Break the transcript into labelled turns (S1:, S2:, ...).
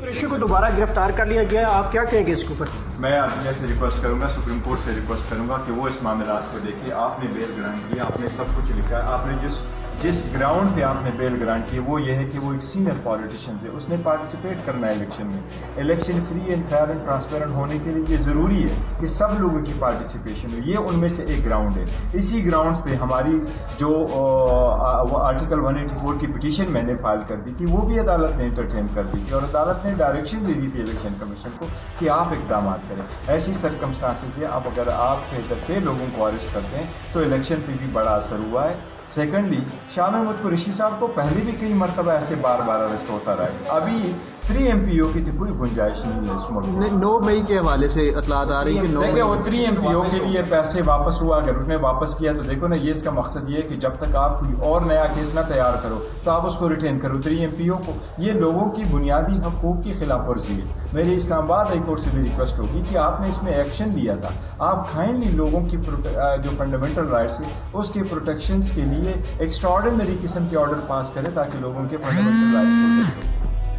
S1: قریشی کو دوبارہ گرفتار کر لیا گیا ہے، آپ کیا کہیں گے اس کے اوپر؟
S2: میں عدلیہ سے ریکویسٹ کروں گا، سپریم کورٹ سے ریکویسٹ کروں گا کہ وہ اس معاملات کو دیکھے. آپ نے بیل گرانٹ کی، آپ نے سب کچھ لکھا ہے، آپ نے جس گراؤنڈ پہ آپ نے بیل گرانٹ کی وہ یہ ہے کہ وہ ایک سینئر پالیٹیشین تھے، اس نے پارٹیسپیٹ کرنا ہے الیکشن میں. Election free and fair and transparent ہونے کے لیے یہ ضروری ہے کہ سب لوگوں کی پارٹیسپیشن ہو. یہ ان میں سے ایک گراؤنڈ ہے. اسی گراؤنڈ پہ ہماری جو آرٹیکل 184 کی پٹیشن میں نے فائل کر دی تھی وہ بھی عدالت نے انٹرٹین کر دی تھی، اور عدالت نے ڈائریکشن دے دی تھی الیکشن کمیشن کو کہ آپ اقدامات کریں. ایسی سرکمسٹانسز ہے، اب اگر آپ پہ لوگوں کو اریسٹ کرتے ہیں تو الیکشن پہ بھی بڑا اثر ہوا ہے. سیکنڈلی، شاہ محمود قریشی صاحب کو پہلے بھی کئی مرتبہ ایسے بار بار اریسٹ ہوتا رہا ہے. ابھی 3 MPO کی تو کوئی گنجائش نہیں ہے اس ملک میں.
S3: 9 مئی کے حوالے سے اطلاعات آ رہی ہے کہ 9 مئی
S2: وہ 3 MPO کے لیے پیسے واپس ہوا. اگر اس نے واپس کیا تو دیکھو نا، یہ اس کا مقصد یہ ہے کہ جب تک آپ کوئی اور نیا کیس نہ تیار کرو تو آپ اس کو ریٹین کرو 3 MPO کو. یہ لوگوں کی بنیادی حقوق کی خلاف ورزی ہے. میری اسلام آباد ہائی کورٹ سے بھی ریکویسٹ ہوگی کہ آپ نے اس میں ایکشن لیا تھا، آپ کائنڈلی لوگوں کی جو فنڈامنٹل رائٹس ہیں اس کے پروٹیکشنز کے لیے ایکسٹراڈنری قسم کے آرڈر پاس کریں تاکہ لوگوں کے فنڈامنٹل رائٹس پروٹیکٹ ہوں.